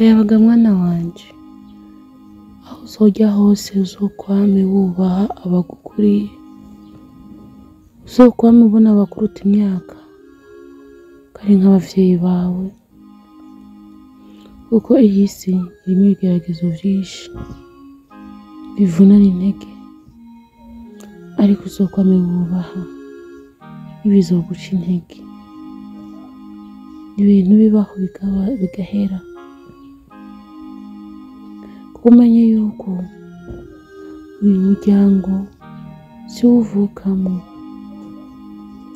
Kayabaga mwana wanje, aho uzojya hose uzokwame wubaha abagukuriye, uzokwame ubona abakuruta imyaka kari nk'abavyeyi bawe, kuko iyi si irimo ibigeragezo vyinshi bivunana intege, ariko uzokwame wubaha ibizoguca intege. Ibintu bibaho bigahera, kumenye yuko uyu muryango si uvukamo,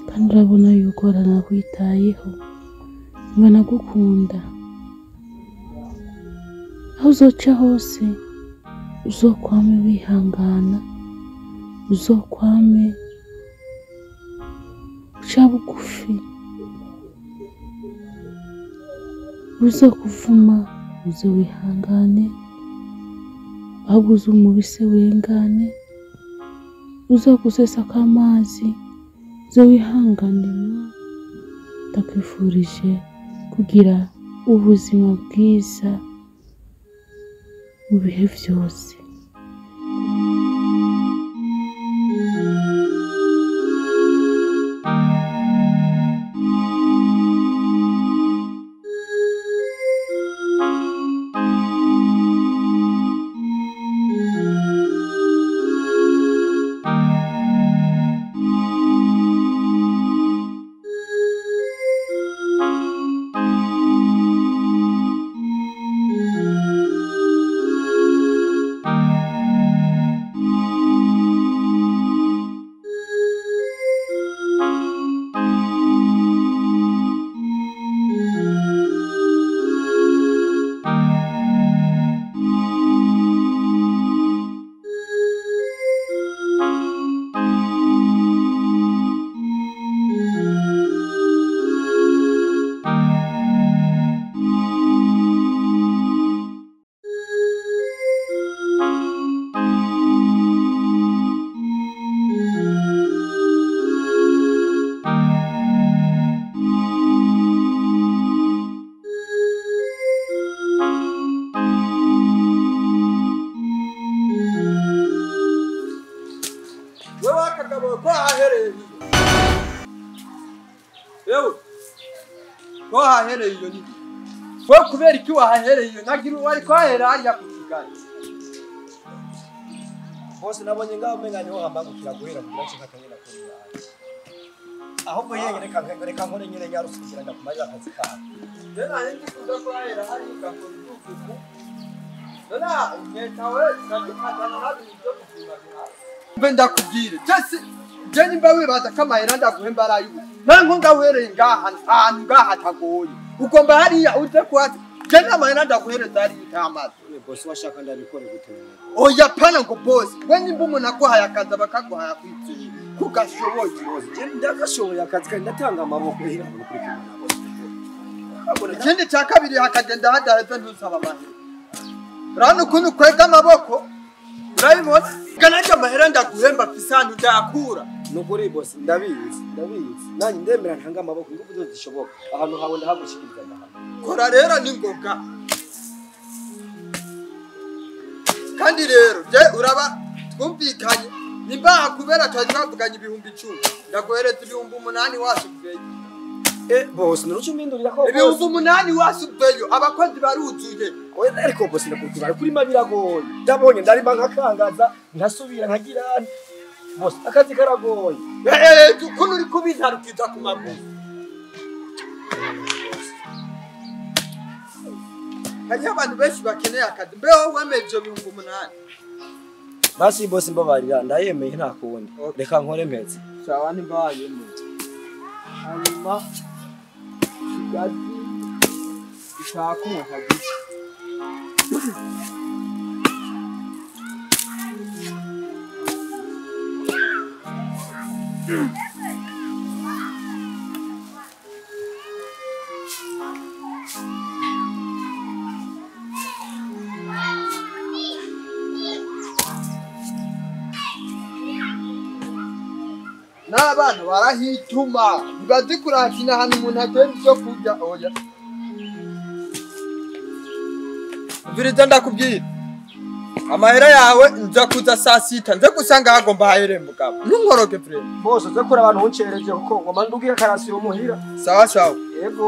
kandi urabona yuko baranakwitayeho, banagukunda. Aho uzoca hose uzokwame wihangana, uzokwame uca bugufi, uzokuvuma uze wihangane, ahubwo uzumubise wengane, uzogusesa k'amazi uze wihangane. Ndakwifurije kugira ubuzima bwiza mu bihe vyose. Hahereye iyo nibi wo kubera iki wahahereye iyo nagira wari kwahera hariya ku Kigali. Bose nabonye ngaho menganye ho hambangukira guhera mu gace kakanyira kuri ahubwo yengere reka nkore nyine nyarusugira ndakumarira akazi kawe. Dena ndi kuza kwahera hariya gakora ubuvuzi. Dena nyetawe ndakatana habi ibyo kuzimagira. Mbe ndakubwire cyase je nimba wibaza kamahera ndaguhemba rayu. Nango ngahereye ngaha ahantu ngaha tagoye. Ugomba hariya uje kwati je namahera ndaguhereza ari itamaze. Boss washaka ndabikore gute? Oya pana ngo boss, we nimba umuntu akohaye akazi bakaguhaya kwitsi kugashoboye. Je ndakashoboye akazi kandi ndatanga amaboko hira muri kuri boss. Ikindi cya kabiri hakagenda hadaheze ntusaba amahera. Rano ukuntu kwega amaboko urabibona kanaje amahera ndaguhemba fisani ndakura. Nukuri boss ndabizi nanyi ndemera ntanga amaboko ngufu zodishoboka ahantu hawe ndahagushikiriza ndaha kora rero ni ngoga. Kandi rero je uraba twumvikanye nimba kubera twavuganye ibihumbi 10 ndaguhereza ibihumbi 8 wasubveyo. Boss nurucu mbindurira ko ibihumbi 8 wasubveyo abakozi baruzuye. Oya ariko boss ndakutubara kuri mabiragoye ndabonye ndarima nkakangaza ntasubira nkagirana. Boss akazi karagoye. Kuno uri kubintarukiza ku maguru. Hari abantu benshi bakeneye akazi. Mbeho wemeje ibihumbi 8. Basi boss mbabarira ndayemeye nta kundi. Reka nkore mpetse. Sawa nimbaye mu. Hanyuma kigazi ishakumwe kagize. N'abana barahituma bibazi kurakina hano umuntu atera ibyo kurya. Oya Umviriza ndakubwira. Amahera yawe nza kuza saa sita nze gusanga hagomba hahere mugabo. Ntunkoroke frere. Bose ze kuri abantu uncereje kuko ngoma ndugiye karasiro muhira. Sawa sawa. Yego.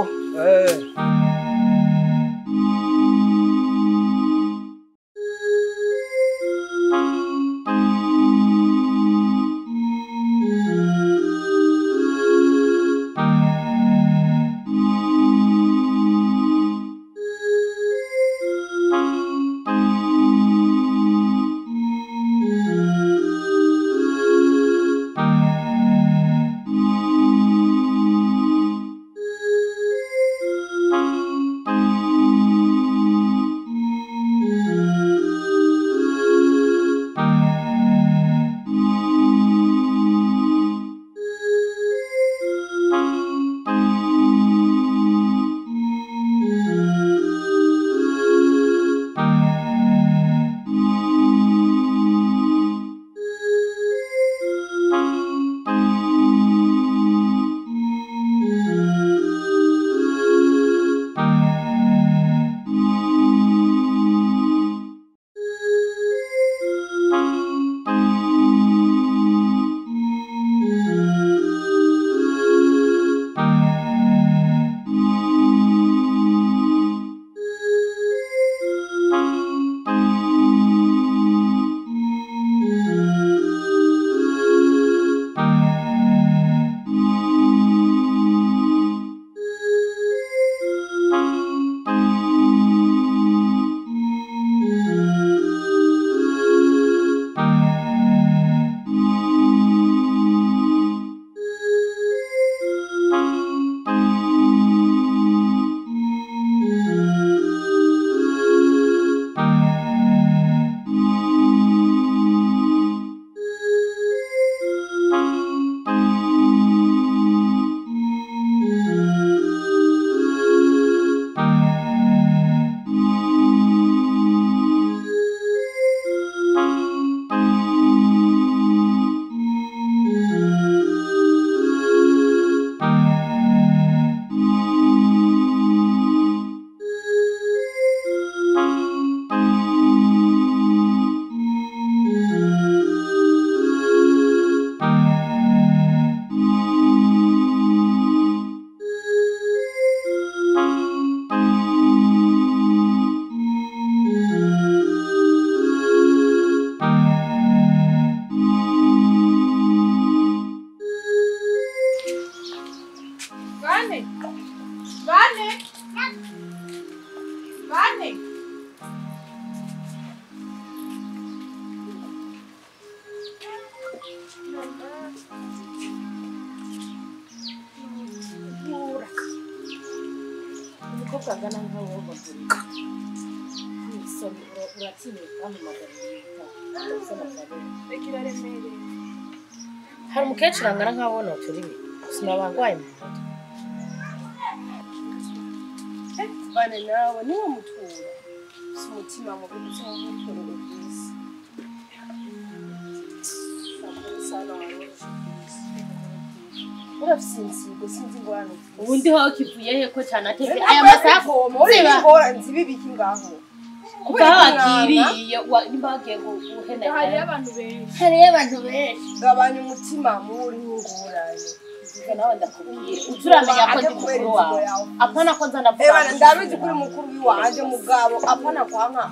Hari umukecuru angana nk'abona turi sinabangwaye mu mutwe. Bane nawe niwo mutura si umutima mu bintu cyangwa mutura bwisi urafisinsigo sinzi ngwano ubundi ho kivuye he ko cyane ateze aya masaha muri ngora nzibibiki ngaho ubagiriye nimbagiye guhena hari abantu benshi gabanya umutima muri ngorane nawe ndakubwiye uturamenya ko ndi mukuru wawe apana ko nza ndavuga ndabizi kuri mukuru wiwanje mugabo apana kwanka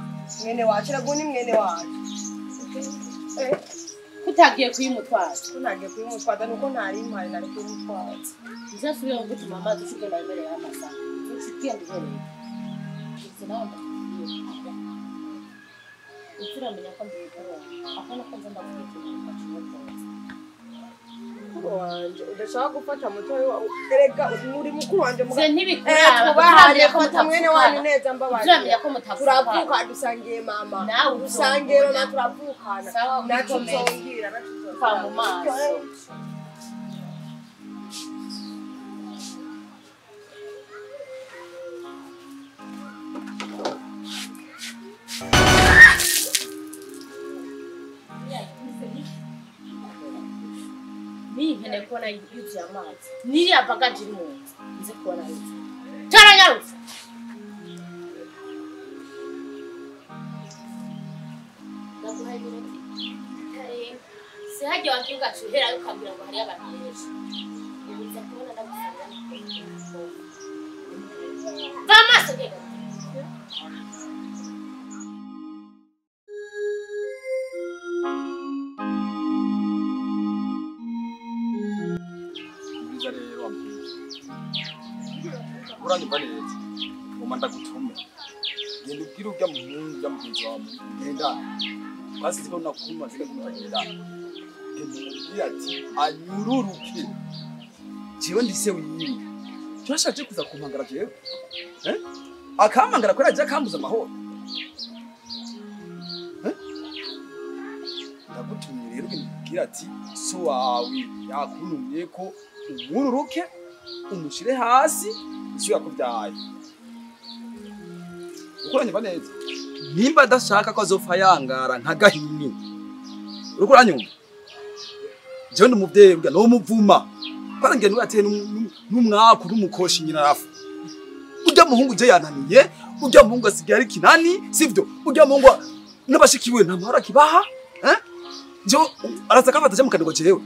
mwene wacu rago ni mwene wacu kutagiye kuyimutwaza kunagiye kuyimutwaza nuko ntari impari nari kuyimutwaza nzasubiye ngo gutuma amazi ushigenda imbere y'amasaha ukigenda imbere nawe ndakubwiye uturamenya ko ndi mukuru wawe apana ko nza ndavuga wanje udashaka gufata mutoyi wa erega muri mukuru wanje muga ntibikura bahanye ko mwene wanyu neza mbabaye turamenya ko turavuka dusangiye mama dusangiye na turavukana natuzongira kwa mu maso Nihene kona yuzi amazi niri abagaje mu nzi kona yuzi taranyarutse ndaguhaye iminota itarenga sihajya wakibuga cuhera ukambwira ngo hariyo abantu benshi ubuza kubona ndagusabira va amaso gega biza rero uranyumva neza ngoma ndagutume ngenda ubwira ujya mu mungu ujya mugenzi wawe ngenda basize ko nakuma zile kumagenda ngenda umubwira ati anyururuke jewe ndise wiwe turashaje kuza kumpangara jewe akampangara ko yaje akambuza amahoro ndagutumye rero ngibwira ati so wawe yakunumye ko umururuke umushire hasi icyo yakubyaye ukoranye baneza nimba adashaka ko azopfa yangara nka gahini urukoranye jewe ndumuvyeyi bwa no muvuma kwa ngene wateye n'umwaku n'umukoshi nyina rafu ujya muhungu je yananiye ujya muhungu asigaye ari kinani sivyo ujya muhungu n'abashikiwe ntamara kibaha jo araza kafata mu kadigo jewe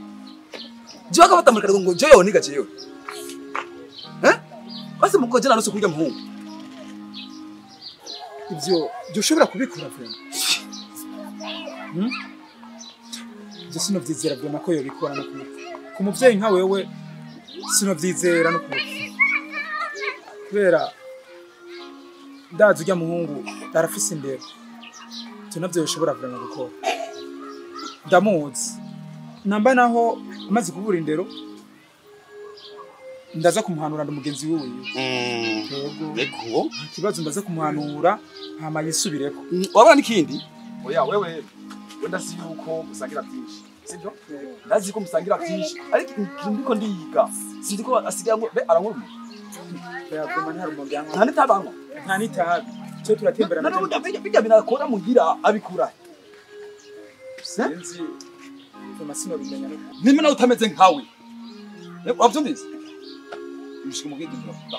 jo akafata mu kadigo ngo jewe yoniga jewe base muko je narose kurya muhungu ibyo ushobora kubikora vrema je sinovyizera vrema ko yobikora no ku muvyeyi nka wewe sinovyizera no kubera ndazi urya muhungu darafise indero tunavyo ushobora vrema gukora ndamuzi namba naho amaze kubura indero ndaza kumuhanura ndumugenzi wiwe yego kibazo ndaza kumuhanura hama yisubireko wabona nikindi oya wewe wenda si yuko musangira byinshi sibyo ndazi ko musangira byinshi ariko ndiko ndiga sinzi ko asigaye ngo be arankuru yagoma ntari mu byango nta nitabango nta nitabi cyo turatembera na bijya binakora muhira abikura sinzi tumasino bimenya nimwe nawe utameze nkawe wavyumvise mishike mu bwenge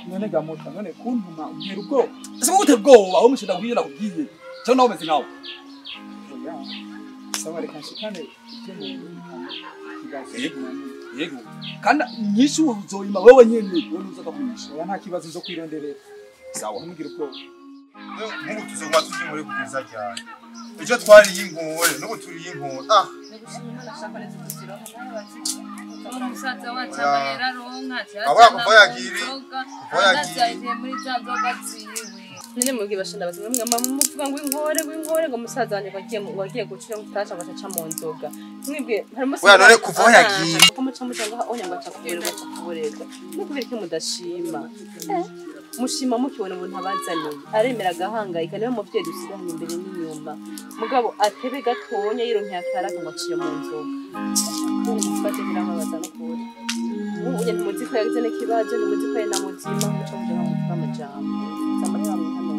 none gamota none kuntuma umpera ubwo ese gute bwoba aho mushinda kuyiye nakubwiye cyo nawe umeze nkawe sawa reka nshikane yego kandi nyinshi uzoyima wewe nyene wewe uzoka kumisha oya nta kibazo zo kwironderera sawa ntugira ubwo Mungu tuzongwa tuje muri kugeza cyane ejo twari yinkore no guturi yinkore umusaza wacu abayera ronka kuva yagiri muri za nzoga ziwe none mubwiye bashanda bazimwe mwama muvuga ngo inkore ngo musaza wanje wagiye gucira mutasha gacaca mu nzoga mwibwe hari musaza oya none kuva yagiye ko muca ngaha onya ngo acakuberwa acakuboreza no kubera ko mudashima mushima mukibona umuntu abazaniye aremera agahangayika niwe muvyeyi dusirana imbere n'inyuma mugabo atebe gatonya yironkeye akaraga ngo aciye mu nzoga none mufate biramubaza no kuri ubu ntimuzi ko yagize n'ikibazo ntimuzi ko yari na muzima muca muja nka muvuga amajambo zamari bamwihanura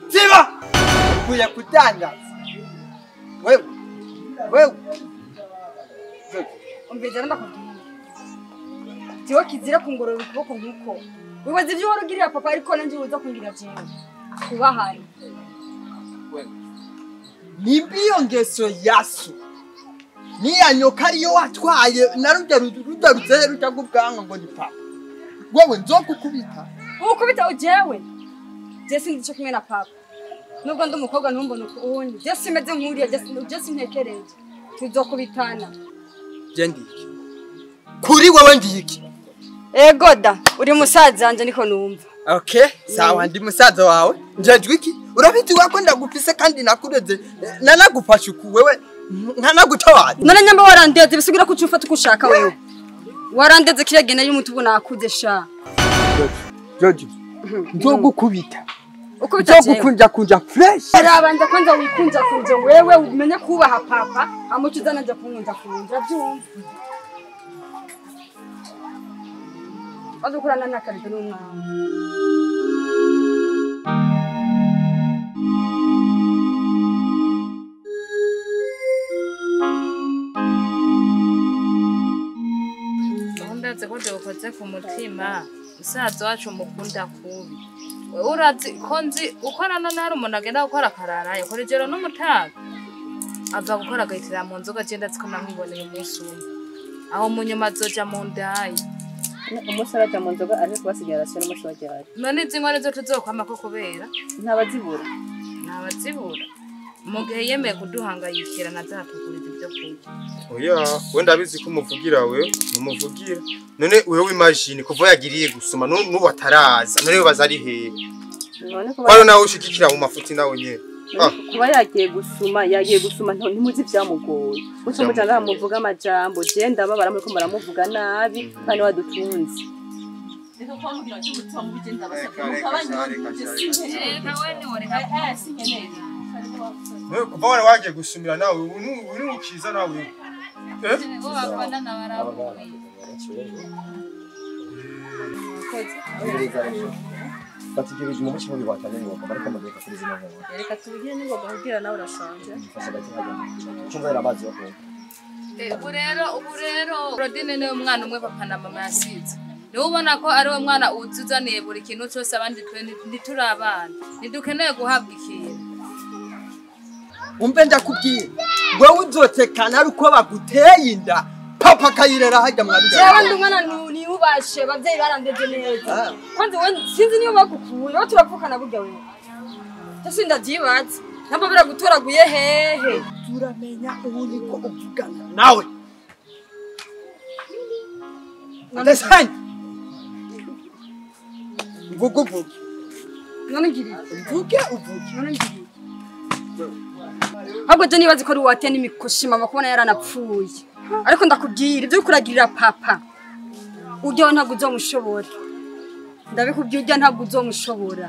Siba! Kuya kutangaza. Wewe. Umbezera ndakubwira. Tiwo kizira kungorora ukuboko nkuko. Wibaza ibyo warugirira papa ariko nanje uza kungira jewe. Kubahari. Wewe. Nibiyo ngeso yaso. Niya nyoka ariyo watwaye narujya rudaruze rutagubwanga ngo ni papa. Wewe nzokukubita. Ukubita ujewe. Jesi ndicho kimwe na papa. Nubwo ndi umukobwa ntumbona ukundi. Jesi meze nkuriya Jesi ntekereje. Tuzokubitana. Jendiki. Kuri wewe ndiki. Egoda, uri musaza wanje niko numva. Okay, sawa ndi musaza wawe. Njejwe iki? Urabiti wako ndagufise kandi nakureze. Nanagufasha uku wewe nkanagutawaza. None nyamba warandeze bisugira ko ucufata ukushaka wewe. Warandeze kiragene y'umutubu nakuze sha. Jojo. Nzogukubita. Ukubita kunja fresh. Arabanza kwanza wikunja wewe umenye kubaha papa amucuza nanje kunja byumva. Adukurana nakarido n'umwana. nze ku mutima musaza wacu mukunda kubi urazi ko nzi ukorana nari umuntu agenda gukora akarara yakora ijoro n'umutaga ava gukora agahitira mu nzoga agenda aziko namwiboneye umunsi umwe aho mu nyuma azoja mu ndayi umunsi araja mu nzoga ariko kubasigara rasiyo n'umunsi wajyari none izi nkore zo tuzokwama ko kubera ntabazibura mu gihe yemeye kuduhangayikira nazatuguriza ibyo kurya oya wenda abizi ko umuvugira we numuvugira none wewe imagine kuva yagiriye gusoma n'ubu ataraza none baza ari hehe kwaro nawe ushikikira mu mafuti nawe nyene kuba yagiye gusuma ntimuzi byamugoye gusa mujanga muvuga amajambo je ndababara muri ko muramuvuga nabi kandi wadutunze reka kwa mugira cyo gutuma mu bigenda basabye mukabanyije sinkeneye nawe ni wore sinkeneye kuva wari wagiye gusumira nawe uri ukiza nawe bo bakwana na barabuye batigirije mu muci muri batanye ngo bariko amageka kuri zino ngo reka tubigire nibo bahugira nawe urashanje cyumva amazi yo ubu rero Rodine ni umwana umwe papa na mama yasize niwe ubona ko ari we mwana uzuzaniye buri kintu cyose abandi ntituri abana ntidukeneye guhabwa ikintu umbe ndakubwira wewe uzotekana ari uko baguteye inda papa kayirera hajya mwabijya jewe ndi umwana niyubashe bavyeyi barandeze neza kandi we sinzi niyo bagukuye wo turavukana burya wewe tasi ndavyibaza namba biragutoraguye hehe turamenya ubundi ko uvugana nawe ndasanye vuguvuga none ngiri uvuge none ngiri ahubwo je nibazi ko ari wate n'imikoshi mama kubona yaranapfuye ariko ndakubwira ibyo kuragirira papa ujya ntabwo uzomushobora ndabikubwira ujya ntabwo uzomushobora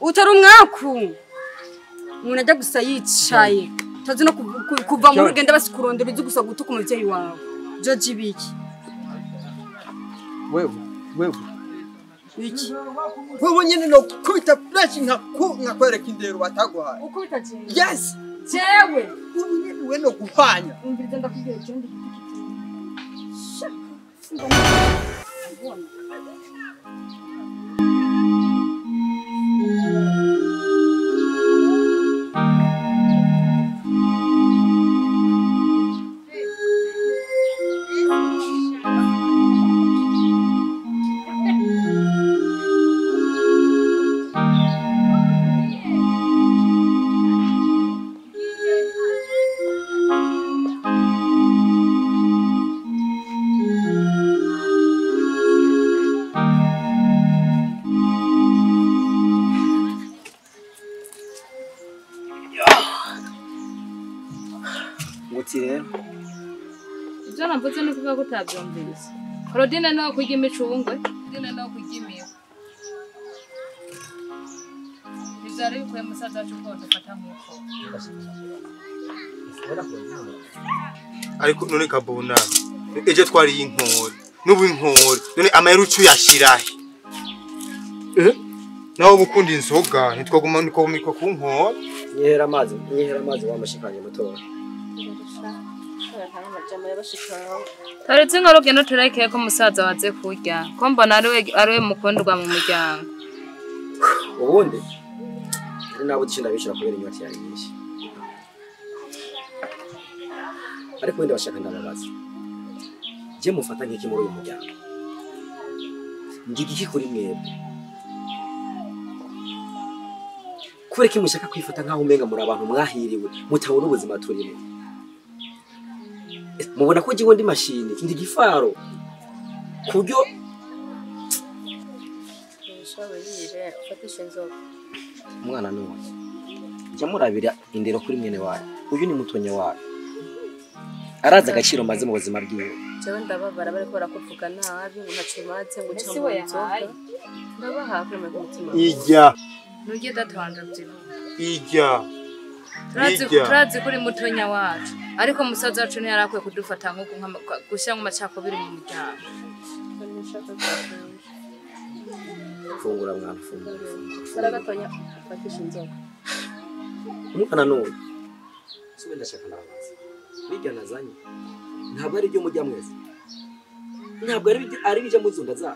utari umwaku umuntu ajya gusa yicaye tazi no kuva mu rugendo basikurondera uzi gusa gutuka umuvyeyi wawe George ibiki wewe iki wewe nyine no kubita flash nkakwereka indero bataguhaye ukubita jewe yes jewe we no guhanya umviriza ndakubwira jewe ibyo namvuze ni kuvuga ko utabyumvise Rodine no kurya imicungwe Rodine no kurya imiyo bizari bikuye musaza wacu ko dufata nk'uko ariko none kabona eje twari inkore n'ubu inkore none amayero ucu yashirahe nawo bukundi inzoga ntitwaguma niko miko ku nkore nyihera amazi wamashikanye mutora taretse nkorogeno turekeye ko musaza waze kurya ko mbona ari we mukundwa mu muryango ubundi ari nabo dushinda bishira kubera inyota yawe nyinshi ariko wenda bashaka ndababaza je mufata nk'iki muri uyu muryango ngiki kuri mwebwe kureka mushaka kwifata nkaho umenga muri abantu mwahiriwe mutabona ubuzima turimo mubona ko jiwe ndi mashini ndi gifaro kuryo umwana nuwe jya murabira indero kuri mwene wawe uyu ni mutonye wawe araza agaciro maze mu buzima bwiwe jewe ndababara bariko barakuvuga nabi ngo ntacumatse ngo cyangwa inzoga ndabaha kuri mu mutima ijya nujye datwanda byibu ijya turazi kuri mutonya wacu ariko musaza wacu ntiyari akwiye kudufata nk'uko gushyira mu macakubiri mu muryango fungura mwana fungura saragatonya fatisha inzoga umwana nuwe sibe ndashaka nabaza bijya nazanye ntabwo ari byo mujya mwese ntabwo ari bija muzunda za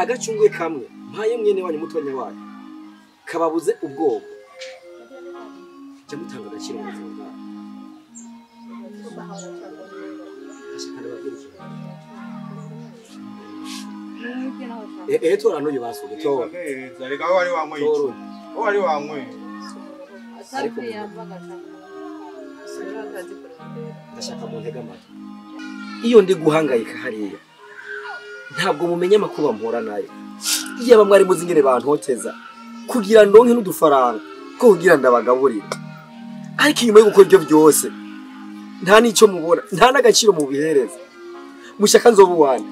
agacungwe kamwe mpaye mwene wanyu mutonya wayo kababuze ubwoba cyo mutanga agaciro mu muzunda ashakara bagira tora n'uyu basuge tora reka wari wamwe wari wamwe ariko yavaga ndashaka mu ntega amatwi iyo ndi guhangayika hariya ntabwo mumenye amakuba mpora nayo iyo bamwe ari muzi ngene bantoteza kugira ndonke n'udufaranga ko kugira ndabagaburira ariko inyuma yo gukora ibyo byose nta nico mubona nta n'agaciro mu bihereza mushaka nzobu wande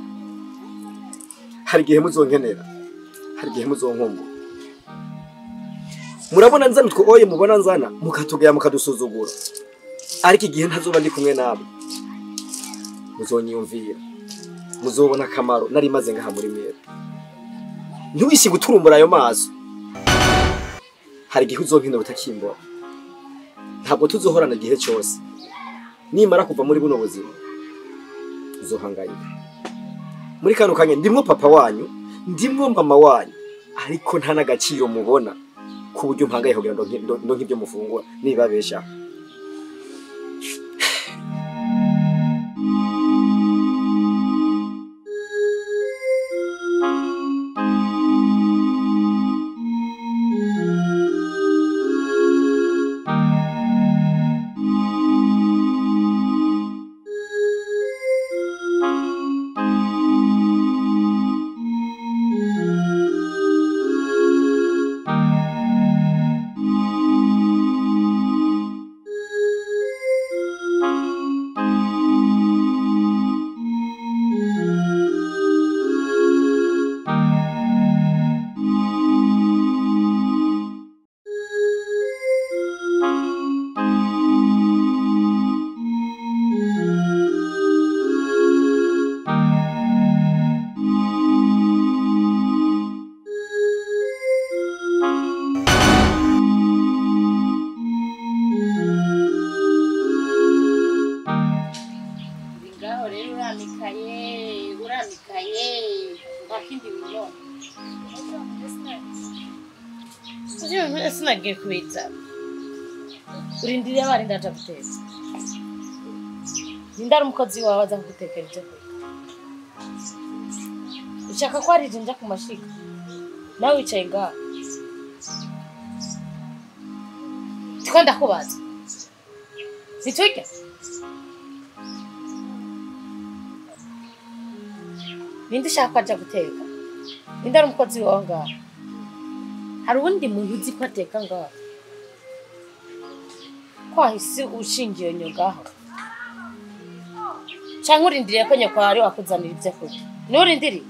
hari igihe muzonkenera hari igihe muzonkombo murabona nzana utwo oye mubona nzana mukatugaya mukadusuzugura ariko igihe ntazoba ndi kumwe nabo muzonyiyumvira muzobona akamaro nari maze ngaha muri mwere ntiwisi guturumbura ayo maso hari igihe uzonkina butakimbora ntabwo tuzohorana igihe cyose nimara kuva muri buno buzima uzohangayika muri kano kanya ndimwo papa wanyu ndimwo mama wanyu ariko nta n'agaciro mubona ku buryo mpangaye kugira ndo nk'ibyo mufungura nibabesha Sinagiye kubitsa urindiriye abari ndaje guteza ndari umukozi wawe aza kugutekera ibyo kurya ushaka ko ari njya ku mashika nawe wicaye ngaha tiko ndakubaza siturya ninde ushaka aja guteka ndari umukozi wawe ngaha hari undi muntu uzi ko ateka ngaho kwahise ushingiye nyugaho cyangwa urindiriye ko nyoko ari wakuzanira ibyo kurya nurindiriye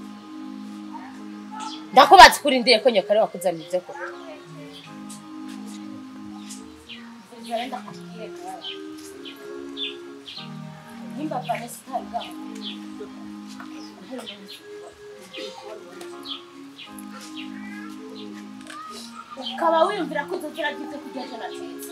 ndakubaza ko urindiriye ko nyoko ari wakuzanira ibyo kurya nimba panesi taga ukaba wiyumvira ko uzokera gite kurya cyo natetse